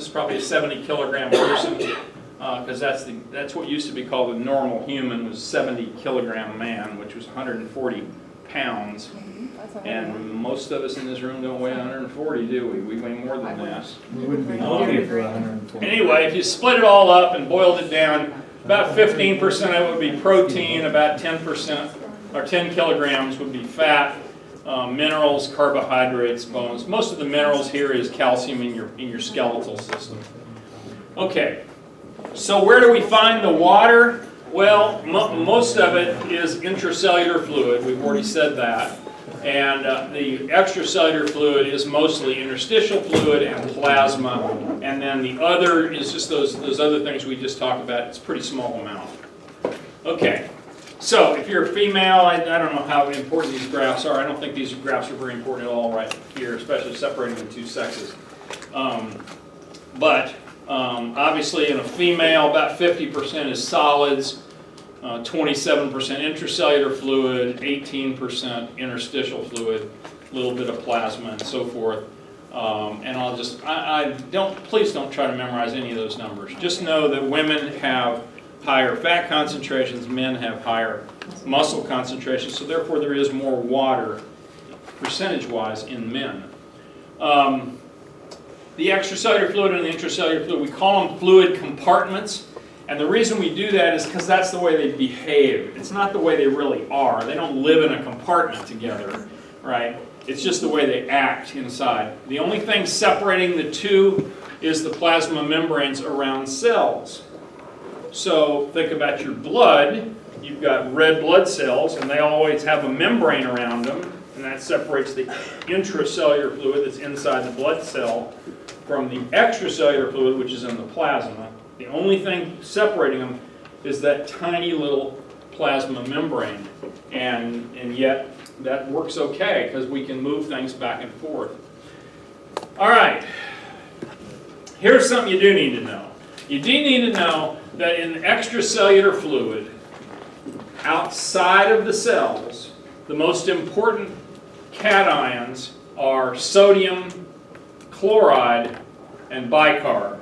This is probably a 70 kilogram person, because that's what used to be called a normal human, was 70 kilogram man, which was 140 pounds. And most of us in this room don't weigh 140, do we? We weigh more than that. We wouldn't be okay for 120. Anyway, if you split it all up and boiled it down, about 15% of it would be protein, about 10% or 10 kilograms would be fat, minerals, carbohydrates, bones. Most of the minerals here is calcium in your skeletal system. Okay, so where do we find the water? Well, most of it is intracellular fluid. We've already said that. And the extracellular fluid is mostly interstitial fluid and plasma. And then the other is just those other things we just talked about. It's a pretty small amount. Okay, so if you're a female, I don't know how important these graphs are. I don't think these graphs are very important at all right here, especially separating the two sexes. Obviously in a female, about 50% is solids, 27% intracellular fluid, 18% interstitial fluid, a little bit of plasma, and so forth. And please don't try to memorize any of those numbers. Just know that women have higher fat concentrations, men have higher muscle concentrations, so therefore there is more water, percentage-wise, in men. The extracellular fluid and the intracellular fluid, we call them fluid compartments. And the reason we do that is because that's the way they behave. It's not the way they really are. They don't live in a compartment together, right? It's just the way they act inside. The only thing separating the two is the plasma membranes around cells. So think about your blood. You've got red blood cells, and they always have a membrane around them, and that separates the intracellular fluid that's inside the blood cell from the extracellular fluid, which is in the plasma. The only thing separating them is that tiny little plasma membrane, and yet that works okay because we can move things back and forth. All right, here's something you do need to know. You do need to know that in extracellular fluid, outside of the cells, the most important cations are sodium, chloride, and bicarb.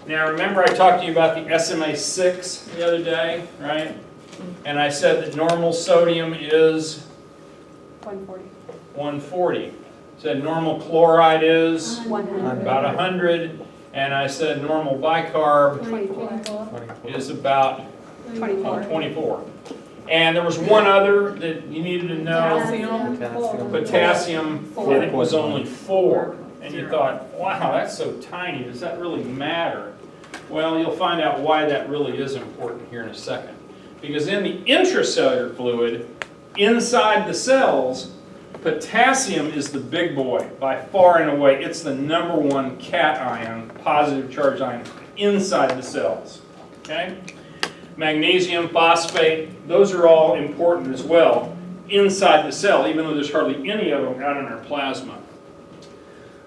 Now remember I talked to you about the SMA-6 the other day, right? And I said that normal sodium is 140. Said normal chloride is 100. about 100. And I said normal bicarb 24. is about 24. And there was one other that you needed to know. Potassium, and it was only 4. And you thought, wow, that's so tiny. Does that really matter? Well, you'll find out why that really is important here in a second. Because in the intracellular fluid, inside the cells, potassium is the big boy by far and away. It's the #1 cation, positive charged ion, inside the cells. Okay? Magnesium, phosphate, those are all important as well inside the cell, even though there's hardly any of them out in our plasma.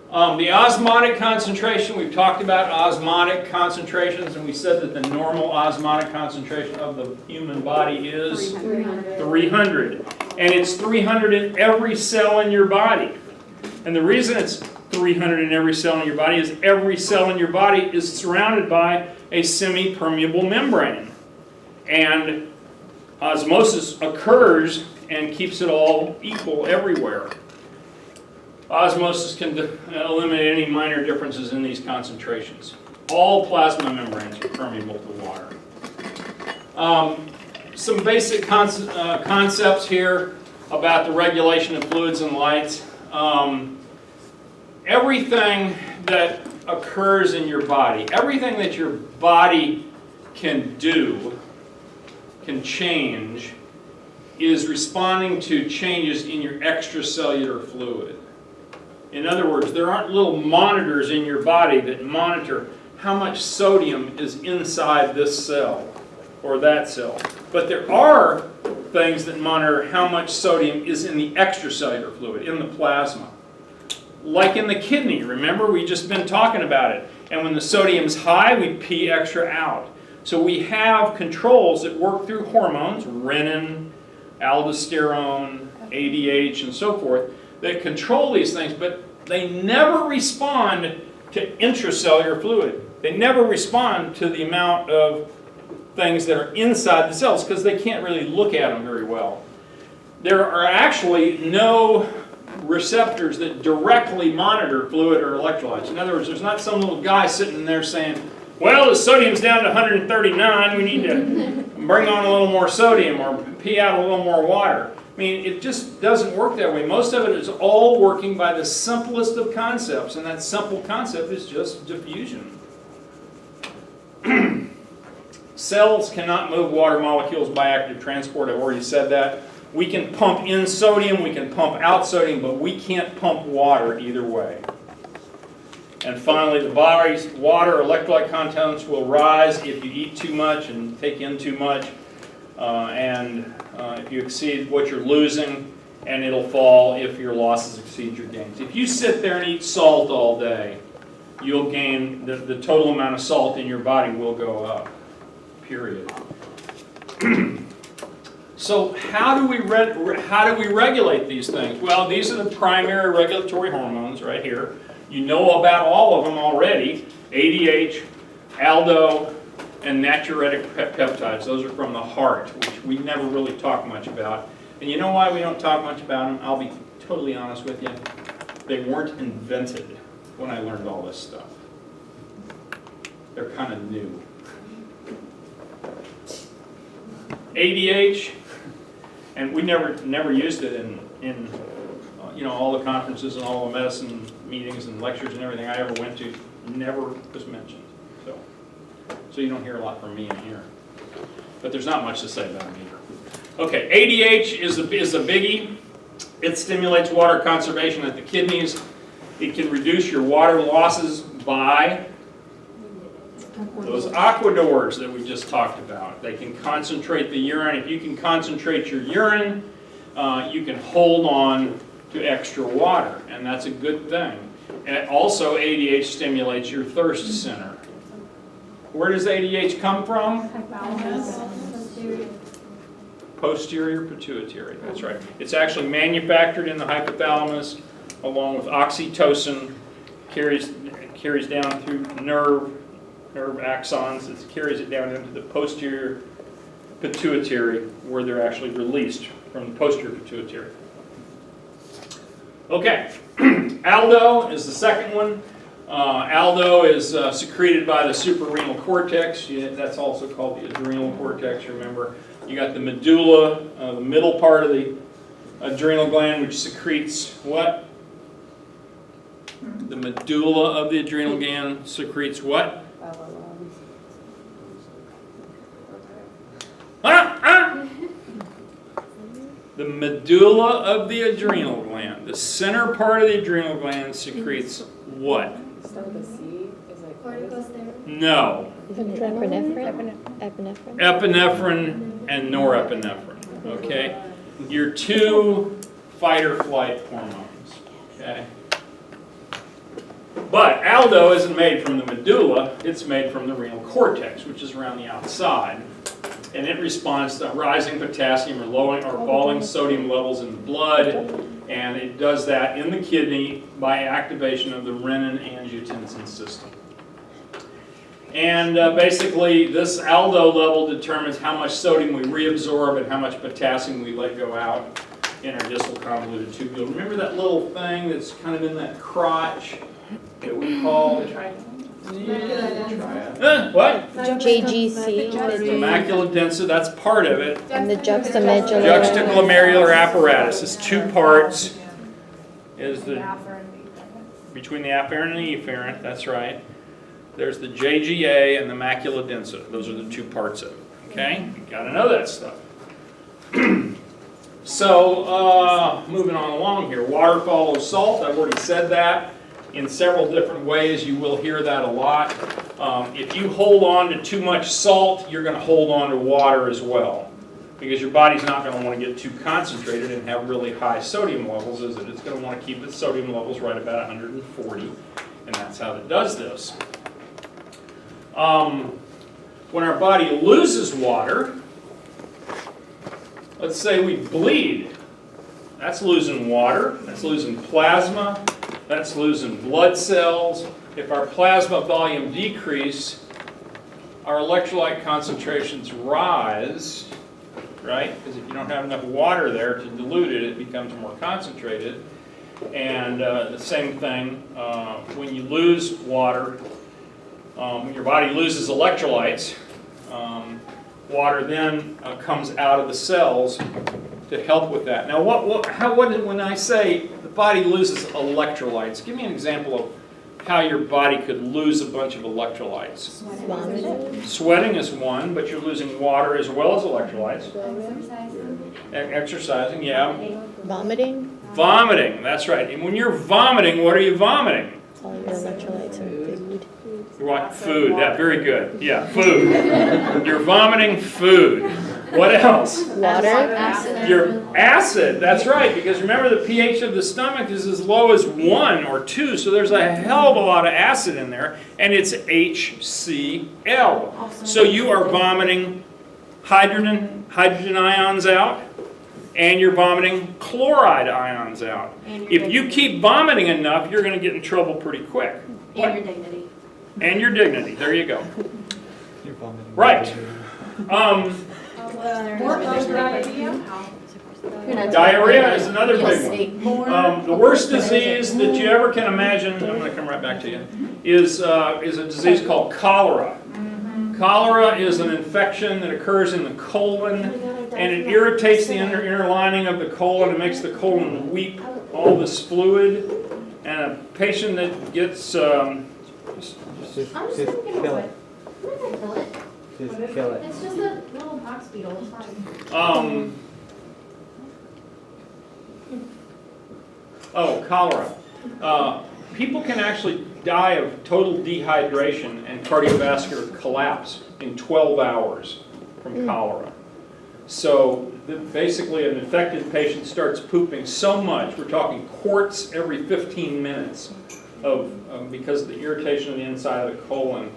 The osmotic concentration, we've talked about osmotic concentrations, and we said that the normal osmotic concentration of the human body is 300. And it's 300 in every cell in your body. And the reason it's 300 in every cell in your body is every cell in your body is surrounded by a semi-permeable membrane. And osmosis occurs and keeps it all equal everywhere. Osmosis can eliminate any minor differences in these concentrations. All plasma membranes are permeable to water. Some basic concepts here about the regulation of fluids and lights. Everything that occurs in your body, everything that your body can do, can change, is responding to changes in your extracellular fluid. In other words, there aren't little monitors in your body that monitor how much sodium is inside this cell or that cell. But there are things that monitor how much sodium is in the extracellular fluid, in the plasma. Like in the kidney, remember we just been talking about it. And when the sodium's high, we pee extra out. So we have controls that work through hormones, renin, aldosterone, ADH, and so forth, that control these things, but they never respond to intracellular fluid. They never respond to the amount of things that are inside the cells because they can't really look at them very well. There are actually no receptors that directly monitor fluid or electrolytes. In other words, there's not some little guy sitting there saying, well, the sodium's down to 139, we need to bring on a little more sodium or pee out a little more water. I mean, it just doesn't work that way. Most of it is all working by the simplest of concepts, and that simple concept is just diffusion. Cells cannot move water molecules by active transport. I've already said that. We can pump in sodium, we can pump out sodium, but we can't pump water either way. And finally, the body's water electrolyte contents will rise if you eat too much and take in too much, if you exceed what you're losing, and it'll fall if your losses exceed your gains. If you sit there and eat salt all day, you'll gain, the total amount of salt in your body will go up, period. So how do we regulate these things? Well, these are the primary regulatory hormones right here. You know about all of them already. ADH, aldo, and natriuretic peptides. Those are from the heart, which we never really talk much about. And you know why we don't talk much about them? I'll be totally honest with you. They weren't invented when I learned all this stuff. They're kind of new. ADH, and we never used it in all the conferences and all the medicine meetings and lectures and everything I ever went to. Never was mentioned. So you don't hear a lot from me in here. But there's not much to say about me. Okay, ADH is a biggie. It stimulates water conservation at the kidneys. It can reduce your water losses by those aquadors that we just talked about. They can concentrate the urine. If you can concentrate your urine, you can hold on to extra water, and that's a good thing. And also, ADH stimulates your thirst center. Where does ADH come from? Posterior pituitary, that's right. It's actually manufactured in the hypothalamus along with oxytocin, carries down through nerve axons, it carries it down into the posterior pituitary where they're actually released from the posterior pituitary. Okay, aldo is the second one. Aldo is secreted by the suprarenal cortex. That's also called the adrenal cortex, remember. You got the medulla, the middle part of the adrenal gland, which secretes what? The medulla of the adrenal gland secretes what? The medulla of the adrenal gland, the center part of the adrenal gland secretes what? No. Epinephrine and norepinephrine. Okay? Your two fight or flight hormones. Okay? But aldo isn't made from the medulla, it's made from the renal cortex, which is around the outside. And it responds to rising potassium or falling sodium levels in the blood, and it does that in the kidney by activation of the renin-angiotensin system. And basically, this aldo level determines how much sodium we reabsorb and how much potassium we let go out in our distal convoluted tubule. Remember that little thing that's kind of in that crotch that we call the what? JGC. The macula densa, that's part of it. And the juxtamedullary. Juxtaglomerular apparatus is two parts. Is between the afferent and the efferent, that's right. There's the JGA and the macula densa. Those are the two parts of it. Okay? You gotta know that stuff. So, moving on along here. Water follows salt. I've already said that. In several different ways, you will hear that a lot. If you hold on to too much salt, you're going to hold on to water as well. Because your body's not going to want to get too concentrated and have really high sodium levels, is it? It's going to want to keep its sodium levels right about 140, and that's how it does this. When our body loses water, let's say we bleed. That's losing water, that's losing plasma, that's losing blood cells, if our plasma volume decrease, our electrolyte concentrations rise, right? Because if you don't have enough water there to dilute it, it becomes more concentrated. And the same thing, when you lose water, when your body loses electrolytes, water then comes out of the cells to help with that. Now, when I say the body loses electrolytes, give me an example of how your body could lose a bunch of electrolytes. Vomiting. Sweating is one, but you're losing water as well as electrolytes. Exercising, yeah. Vomiting. Vomiting, that's right. And when you're vomiting, what are you vomiting? All your electrolytes and food. What? Food, that, very good. Yeah, food. You're vomiting food. What else? Water. Your acid, that's right, because remember the pH of the stomach is as low as 1 or 2, so there's a hell of a lot of acid in there, and it's HCl. So you are vomiting hydrogen ions out, and you're vomiting chloride ions out. If you keep vomiting enough, you're going to get in trouble pretty quick. And your dignity. And your dignity, there you go. You're vomiting. Right. Diarrhea is another big one. The worst disease that you ever can imagine, I'm going to come right back to you, is a disease called cholera. Cholera is an infection that occurs in the colon, and it irritates the inner lining of the colon and makes the colon weep all this fluid. And a patient that gets Just kill it. Just kill it. It's just a little box beetle, it's fine. Cholera. People can actually die of total dehydration and cardiovascular collapse in 12 hours from cholera. So basically an infected patient starts pooping so much, we're talking quarts every 15 minutes because of the irritation of the inside of the colon.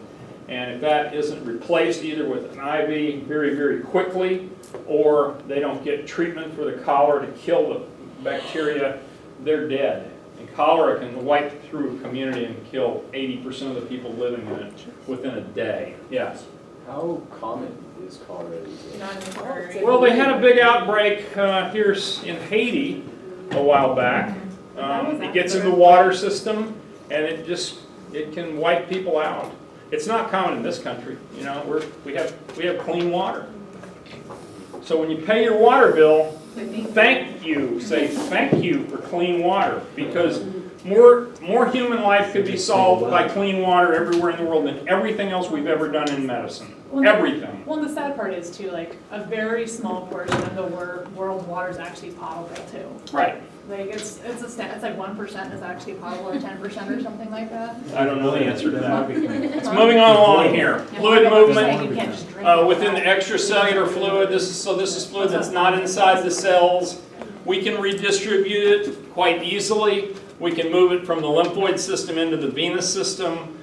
And if that isn't replaced either with an IV very, very quickly, or they don't get treatment for the cholera to kill the bacteria, they're dead. And cholera can wipe through a community and kill 80% of the people living in it within a day. Yes? How common is cholera? Well, they had a big outbreak here in Haiti a while back. It gets in the water system, and it can wipe people out. It's not common in this country. You know, we have clean water. So when you pay your water bill, say thank you for clean water, because more human life could be solved by clean water everywhere in the world than everything else we've ever done in medicine. Everything. Well, and the sad part is too, like a very small portion of the world water is actually potable too. Right. Like it's like 1% is actually potable, or 10% or something like that. I don't know the answer to that. It's moving on along here. Fluid movement within the extracellular fluid. This is fluid that's not inside the cells. We can redistribute it quite easily. We can move it from the lymphoid system into the venous system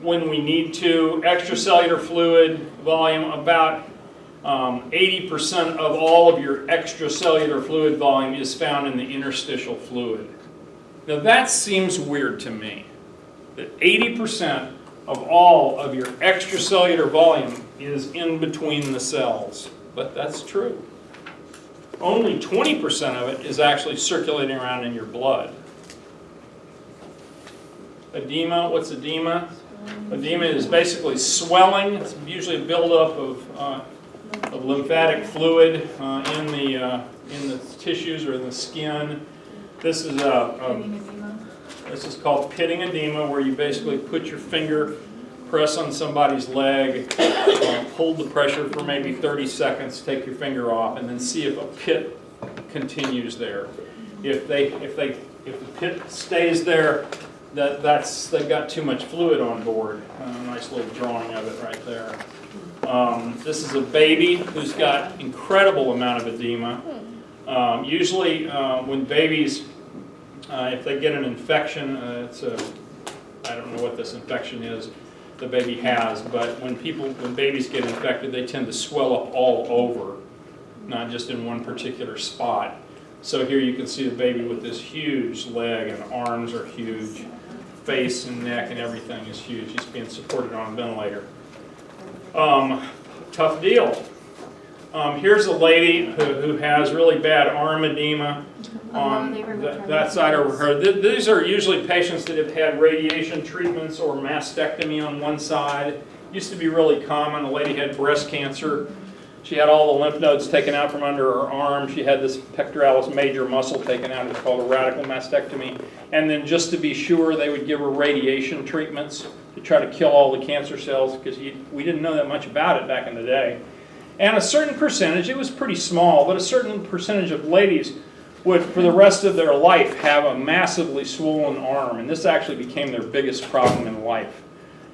when we need to. Extracellular fluid volume, about 80% of all of your extracellular fluid volume is found in the interstitial fluid. Now that seems weird to me, that 80% of all of your extracellular volume is in between the cells, but that's true. Only 20% of it is actually circulating around in your blood. Edema, what's edema? Edema is basically swelling. It's usually a buildup of lymphatic fluid in the tissues or in the skin. This is called pitting edema, where you basically put your finger, press on somebody's leg, hold the pressure for maybe 30 seconds, take your finger off, and then see if a pit continues there. If the pit stays there, they've got too much fluid on board. A nice little drawing of it right there. This is a baby who's got incredible amount of edema. Usually when babies, if they get an infection, I don't know what this infection is the baby has, but when babies get infected, they tend to swell up all over, not just in one particular spot. So here you can see the baby with this huge leg, and arms are huge. face and neck and everything is huge. He's being supported on a ventilator. Tough deal. Here's a lady who has really bad arm edema on that side over her. These are usually patients that have had radiation treatments or mastectomy on one side. Used to be really common. A lady had breast cancer. She had all the lymph nodes taken out from under her arm. She had this pectoralis major muscle taken out. It's called a radical mastectomy. And then just to be sure, they would give her radiation treatments to try to kill all the cancer cells, because we didn't know that much about it back in the day. And a certain percentage, it was pretty small, but a certain percentage of ladies would, for the rest of their life, have a massively swollen arm. And this actually became their biggest problem in life.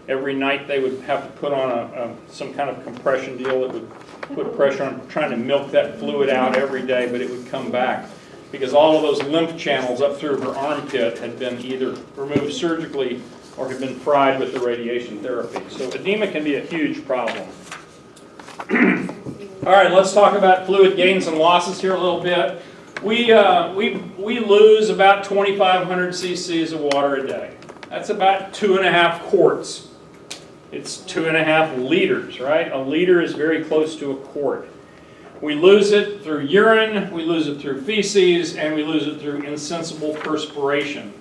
Every night they would have to put on some kind of compression deal that would put pressure on trying to milk that fluid out every day, but it would come back because all of those lymph channels up through her armpit had been either removed surgically or had been fried with the radiation therapy. So edema can be a huge problem. All right, let's talk about fluid gains and losses here a little bit. We lose about 2,500 cc's of water a day. That's about 2.5 quarts. It's 2.5 liters, right? A liter is very close to a quart. We lose it through urine, we lose it through feces, and we lose it through insensible perspiration.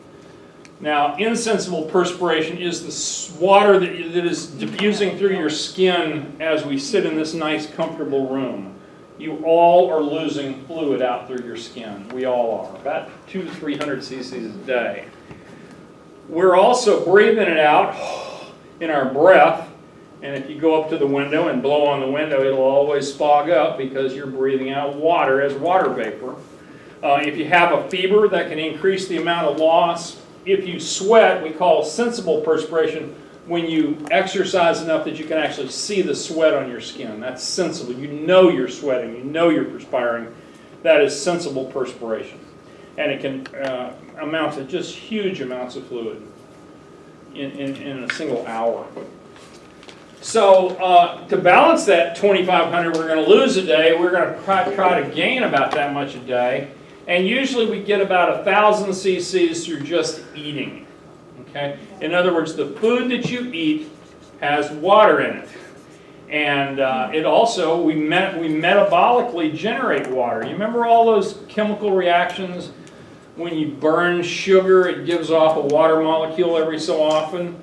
Now, insensible perspiration is the water that is diffusing through your skin as we sit in this nice, comfortable room. You all are losing fluid out through your skin. We all are, about 200 to 300 cc's a day. We're also breathing it out in our breath, and if you go up to the window and blow on the window, it'll always fog up because you're breathing out water as water vapor. If you have a fever, that can increase the amount of loss. If you sweat, we call sensible perspiration when you exercise enough that you can actually see the sweat on your skin. That's sensible. You know you're sweating. You know you're perspiring. That is sensible perspiration. And it can amount to just huge amounts of fluid in a single hour. So to balance that 2,500 we're going to lose a day, we're going to try to gain about that much a day. And usually we get about 1,000 cc's through just eating. Okay? In other words, the food that you eat has water in it. And it also, we metabolically generate water. You remember all those chemical reactions? When you burn sugar, it gives off a water molecule every so often.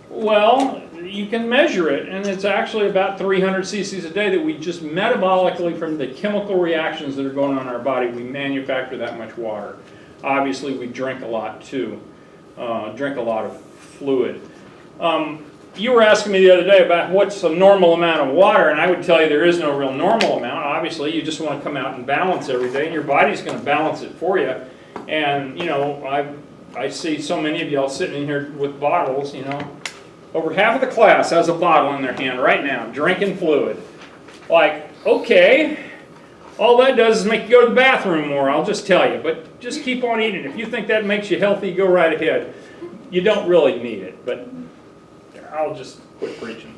Well, you can measure it, and it's actually about 300 cc's a day that we just metabolically, from the chemical reactions that are going on in our body, we manufacture that much water. Obviously, we drink a lot too, drink a lot of fluid. You were asking me the other day about what's the normal amount of water, and I would tell you there is no real normal amount. Obviously, you just want to come out and balance every day, and your body's going to balance it for you. And, you know, I see so many of y'all sitting in here with bottles, you know. Over half of the class has a bottle in their hand right now, drinking fluid. Like, okay, all that does is make you go to the bathroom more, I'll just tell you. But just keep on eating. If you think that makes you healthy, go right ahead. You don't really need it, but I'll just quit preaching.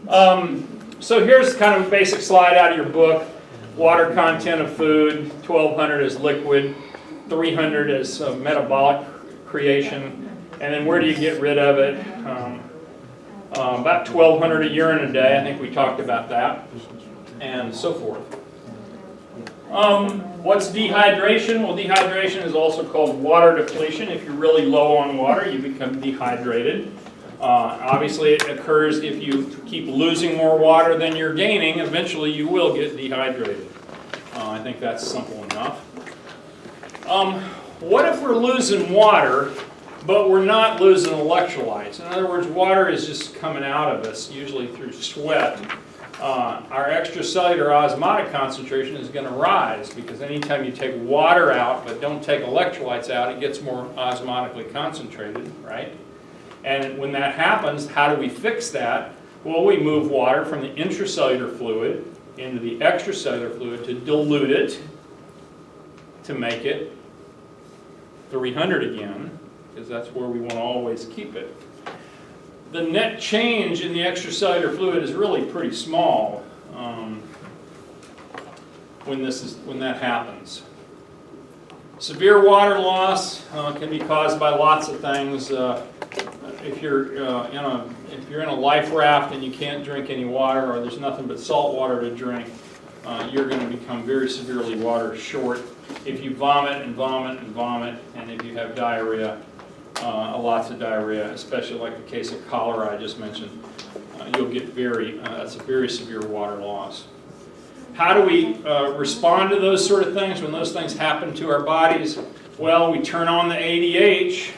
So here's kind of a basic slide out of your book. Water content of food, 1,200 is liquid, 300 is metabolic creation. And then where do you get rid of it? About 1,200 of urine a day. I think we talked about that. And so forth. What's dehydration? Well, dehydration is also called water depletion. If you're really low on water, you become dehydrated. Obviously, it occurs if you keep losing more water than you're gaining. Eventually, you will get dehydrated. I think that's simple enough. What if we're losing water, but we're not losing electrolytes? In other words, water is just coming out of us, usually through sweat. Our extracellular osmotic concentration is going to rise because anytime you take water out but don't take electrolytes out, it gets more osmotically concentrated, right? And when that happens, how do we fix that? Well, we move water from the intracellular fluid into the extracellular fluid to dilute it, to make it 300 again, because that's where we want to always keep it. The net change in the extracellular fluid is really pretty small when that happens. Severe water loss can be caused by lots of things. If you're in a life raft and you can't drink any water, or there's nothing but salt water to drink, you're going to become very severely water short. If you vomit and vomit and vomit, and if you have diarrhea, lots of diarrhea, especially like the case of cholera I just mentioned, you'll get that's a very severe water loss. How do we respond to those sort of things when those things happen to our bodies? Well, we turn on the ADH,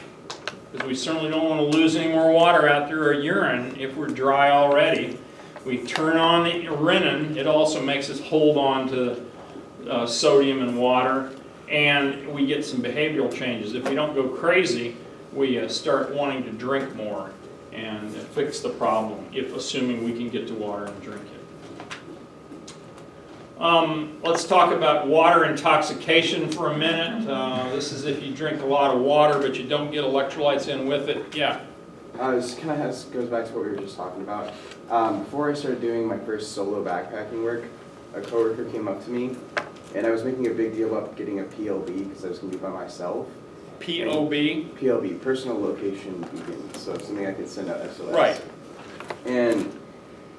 because we certainly don't want to lose any more water out through our urine if we're dry already. We turn on the renin. It also makes us hold on to sodium and water, and we get some behavioral changes. If we don't go crazy, we start wanting to drink more and fix the problem, assuming we can get to water and drink it. Let's talk about water intoxication for a minute. This is if you drink a lot of water but you don't get electrolytes in with it. Yeah. This kind of goes back to what we were just talking about. Before I started doing my first solo backpacking work, a coworker came up to me, and I was making a big deal about getting a PLB because I was going to be by myself. POB? PLB, personal location beacon, so it's something I could send out SOS. Right. And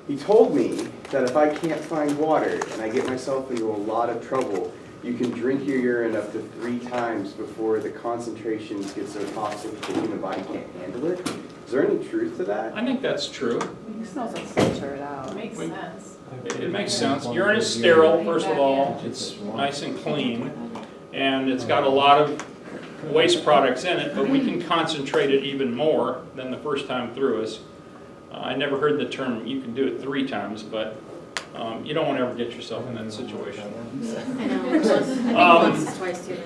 he told me that if I can't find water and I get myself into a lot of trouble, you can drink your urine up to 3 times before the concentrations get so toxic that the human body can't handle it. Is there any truth to that? I think that's true. It smells like filter it out. Makes sense. It makes sense. Urine is sterile, first of all. It's nice and clean, and it's got a lot of waste products in it, but we can concentrate it even more than the first time through us. I never heard the term, you can do it 3 times, but you don't want to ever get yourself in that situation. I know, once is twice too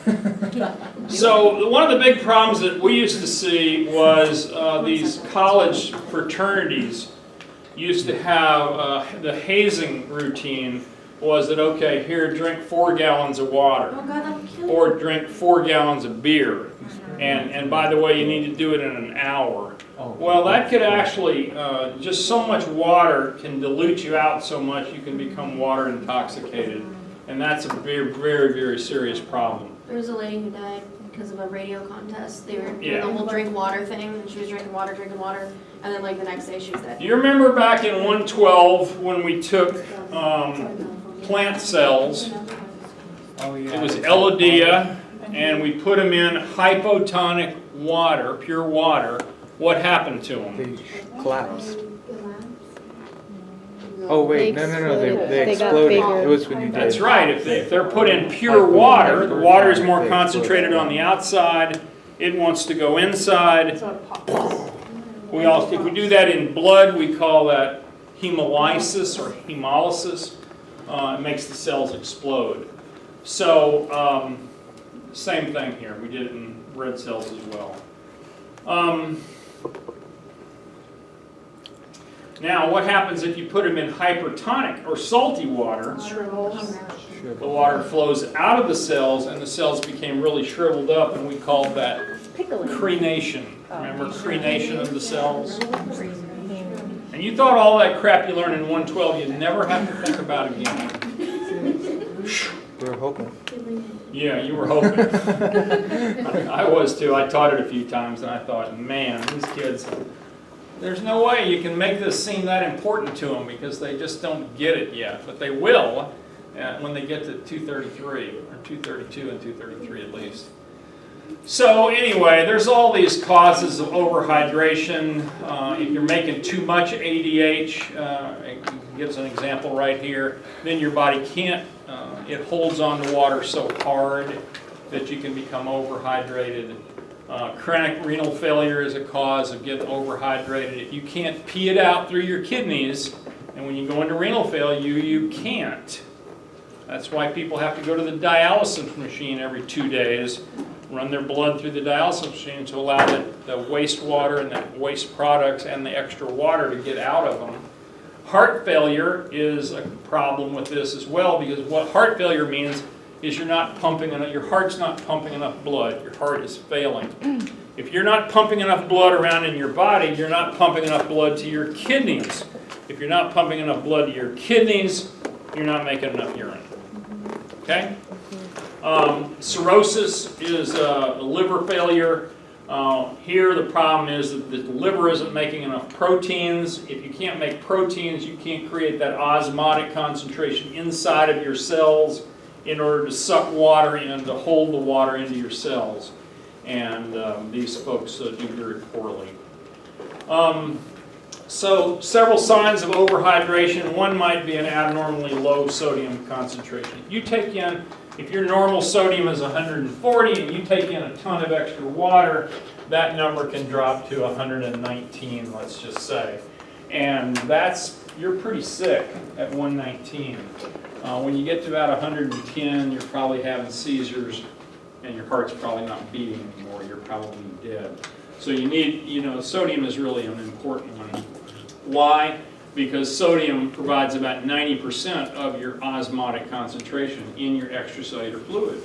many. So one of the big problems that we used to see was these college fraternities used to have the hazing routine was that, okay, here, drink 4 gallons of water, Oh God, that would kill you. or drink 4 gallons of beer, and by the way, you need to do it in an hour. Well, that could actually, just so much water can dilute you out so much you can become water intoxicated, and that's a very, very, very serious problem. There was a lady who died because of a radio contest. They were doing Yeah. the whole drink water thing, and she was drinking water, and then like the next day she was dead. Do you remember back in 112 when we took plant cells? Oh, yeah. It was Elodea, and we put them in hypotonic water, pure water. What happened to them? They collapsed. Oh wait, They no, they They got exploded. bigger. It was when you did. That's right. If they're put in pure water, the water is more concentrated on the outside. It wants to go inside. So it pops. If we do that in blood, we call that hemolysis or hemolysis. It makes the cells explode. So same thing here. We did it in red cells as well. Now, what happens if you put them in hypertonic or salty water? Shrivels. The water flows out of the cells, and the cells became really shriveled up, and we called that crenation. Remember crenation of the cells? And you thought all that crap you learned in 112 you'd never have to think about again. We were hoping. Yeah, you were hoping. I was too. I taught it a few times, and I thought, man, these kids, there's no way you can make this seem that important to them because they just don't get it yet. But they will when they get to 233, or 232 and 233 at least. So anyway, there's all these causes of overhydration. If you're making too much ADH, it gives an example right here, then your body can't, it holds on to water so hard that you can become overhydrated. Chronic renal failure is a cause of getting overhydrated. If you can't pee it out through your kidneys, and when you go into renal failure, you can't. That's why people have to go to the dialysis machine every 2 days, run their blood through the dialysis machine to allow the wastewater and the waste products and the extra water to get out of them. Heart failure is a problem with this as well, because what heart failure means is your heart's not pumping enough blood. Your heart is failing. If you're not pumping enough blood around in your body, you're not pumping enough blood to your kidneys. If you're not pumping enough blood to your kidneys, you're not making enough urine. Okay? Cirrhosis is liver failure. Here the problem is that the liver isn't making enough proteins. If you can't make proteins, you can't create that osmotic concentration inside of your cells in order to suck water in, to hold the water into your cells. And these folks do very poorly. So several signs of overhydration. One might be an abnormally low sodium concentration. If your normal sodium is 140 and you take in a ton of extra water, that number can drop to 119, let's just say. And you're pretty sick at 119. When you get to about 110, you're probably having seizures and your heart's probably not beating anymore. You're probably dead. So you need, sodium is really an important one. Why? Because sodium provides about 90% of your osmotic concentration in your extracellular fluid.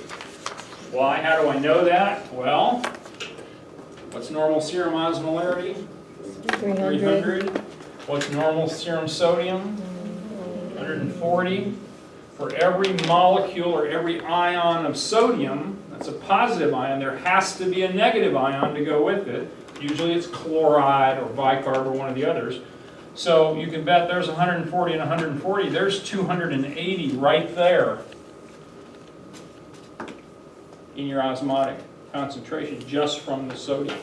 Why? How do I know that? Well, what's normal serum osmolarity? 300. What's normal serum sodium? 140. For every molecule or every ion of sodium, that's a positive ion, there has to be a negative ion to go with it. Usually it's chloride or bicarb or one of the others. So you can bet there's 140 and 140. There's 280 right there in your osmotic concentration just from the sodium.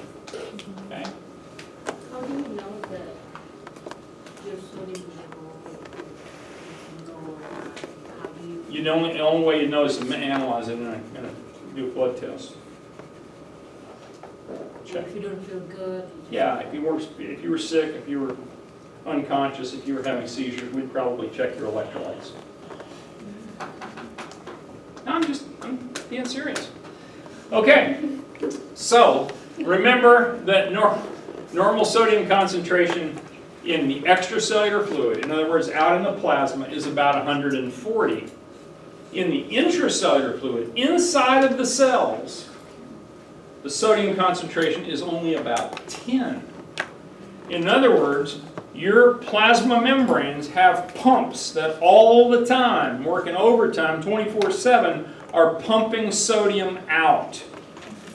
Okay? How do you know that your sodium level is low? How do you? The only way you know is to analyze it and do a blood test. Check. If you don't feel good? Yeah, if you were sick, if you were unconscious, if you were having seizures, we'd probably check your electrolytes. No, I'm being serious. Okay, so remember that normal sodium concentration in the extracellular fluid, in other words, out in the plasma, is about 140. In the intracellular fluid, inside of the cells, the sodium concentration is only about 10. In other words, your plasma membranes have pumps that all the time, working overtime 24/7, are pumping sodium out.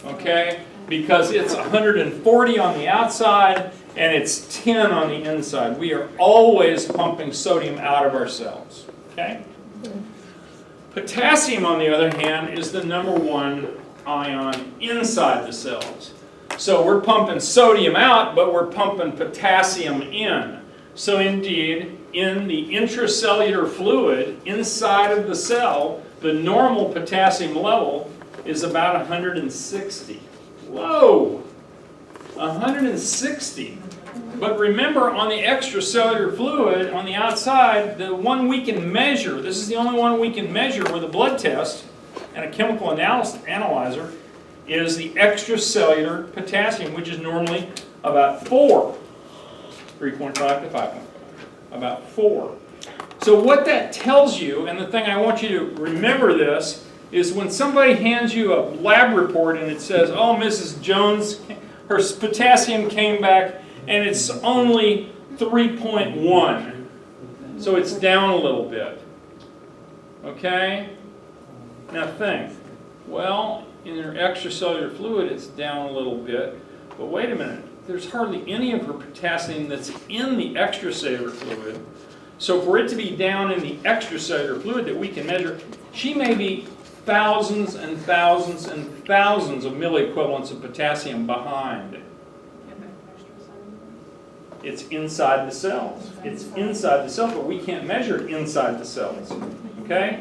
Okay? Because it's 140 on the outside and it's 10 on the inside. We are always pumping sodium out of our cells. Okay? Potassium, on the other hand, is the #1 ion inside the cells. So we're pumping sodium out, but we're pumping potassium in. So indeed, in the intracellular fluid inside of the cell, the normal potassium level is about 160. Whoa! 160. But remember, on the extracellular fluid, on the outside, the one we can measure, this is the only one we can measure with a blood test and a chemical analyzer, is the extracellular potassium, which is normally about 4. 3.5 to 5.5. About 4. So what that tells you, and the thing I want you to remember this, is when somebody hands you a lab report and it says, oh, Mrs. Jones, her potassium came back and it's only 3.1. So it's down a little bit. Okay? Now think. Well, in her extracellular fluid, it's down a little bit. But wait a minute. There's hardly any of her potassium that's in the extracellular fluid. So for it to be down in the extracellular fluid that we can measure, she may be thousands and thousands and thousands of milliequivalents of potassium behind. It's inside the cells. It's inside the cells, but we can't measure it inside the cells. Okay?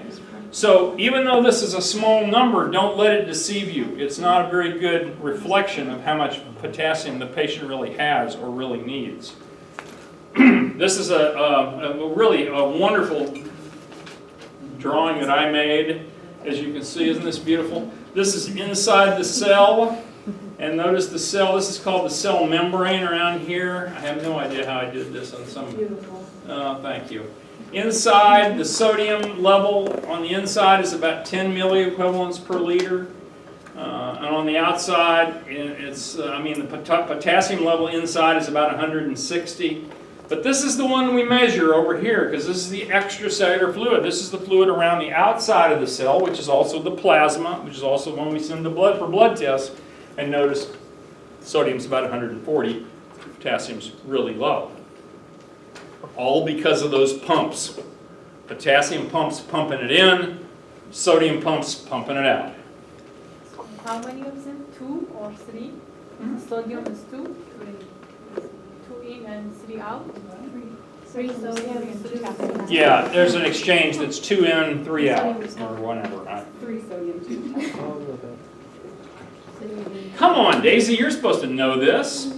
So even though this is a small number, don't let it deceive you. It's not a very good reflection of how much potassium the patient really has or really needs. This is really a wonderful drawing that I made. As you can see, isn't this beautiful? This is inside the cell. And notice the cell, this is called the cell membrane around here. I have no idea how I did this on some... Beautiful. Thank you. Inside, the sodium level on the inside is about 10 milliequivalents per liter. And on the outside, the potassium level inside is about 160. But this is the one we measure over here, because this is the extracellular fluid. This is the fluid around the outside of the cell, which is also the plasma, which is also when we send the blood for blood tests. And notice sodium's about 140, potassium's really low. All because of those pumps. Potassium pumps pumping it in, sodium pumps pumping it out. How many of them? 2 or 3? Sodium is 2? 2 in and 3 out? 3 sodium and 2 potassium. Yeah, there's an exchange that's 2 in, 3 out, or whatever. Right? 3 sodium, 2 Oh, a little bit. Come on, Daisy, you're supposed to know this.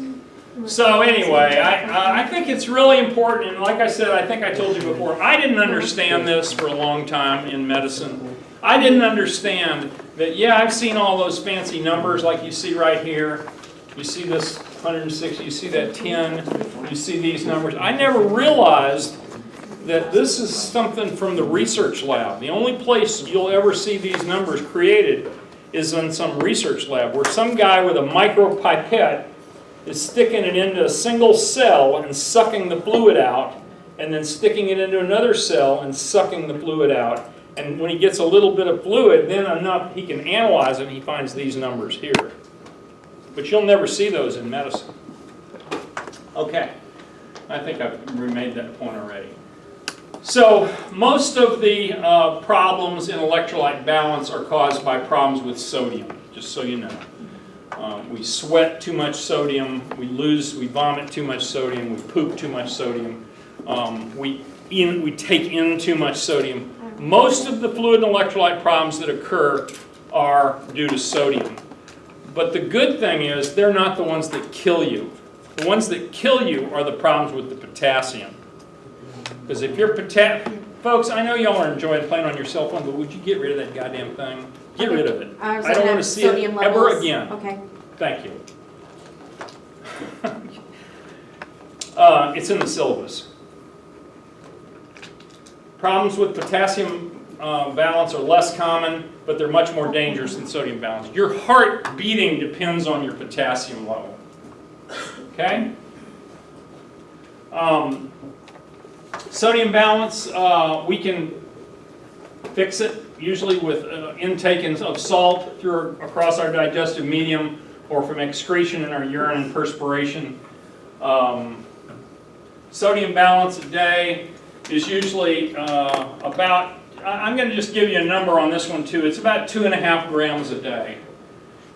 So anyway, I think it's really important, and like I said, I think I told you before, I didn't understand this for a long time in medicine. I didn't understand that, yeah, I've seen all those fancy numbers like you see right here. You see this 160, you see that 10, you see these numbers. I never realized that this is something from the research lab. The only place you'll ever see these numbers created is in some research lab where some guy with a micropipette is sticking it into a single cell and sucking the fluid out, and then sticking it into another cell and sucking the fluid out. And when he gets a little bit of fluid, then enough, he can analyze it, and he finds these numbers here. But you'll never see those in medicine. Okay, I think I've made that point already. So most of the problems in electrolyte balance are caused by problems with sodium, just so you know. We sweat too much sodium, we vomit too much sodium, we poop too much sodium, we take in too much sodium. Most of the fluid and electrolyte problems that occur are due to sodium. But the good thing is they're not the ones that kill you. The ones that kill you are the problems with the potassium. Because if you're folks, I know y'all are enjoying playing on your cell phone, but would you get rid of that goddamn thing? Get rid of it. I don't want to see it ever again. Okay. Thank you. It's in the syllabus. Problems with potassium balance are less common, but they're much more dangerous than sodium balance. Your heart beating depends on your potassium level. Okay? Sodium balance, we can fix it usually with intake of salt across our digestive medium, or from excretion in our urine and perspiration. Sodium balance a day is usually about, I'm going to just give you a number on this one too, it's about 2.5 grams a day.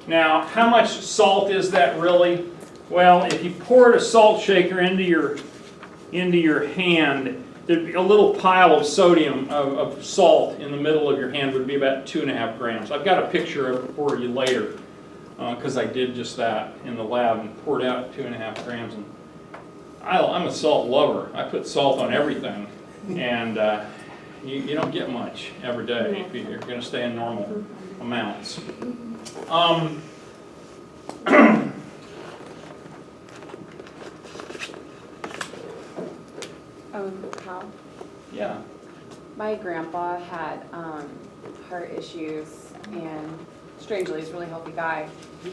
Now, how much salt is that really? Well, if you poured a salt shaker into your hand, there'd be a little pile of sodium, of salt in the middle of your hand would be about 2.5 grams. I've got a picture of it for you later, because I did just that in the lab and poured out 2.5 grams. And I'm a salt lover. I put salt on everything, and you don't get much every day if you're going to stay in normal amounts. How? Yeah. My grandpa had heart issues, and strangely, he's a really healthy guy. He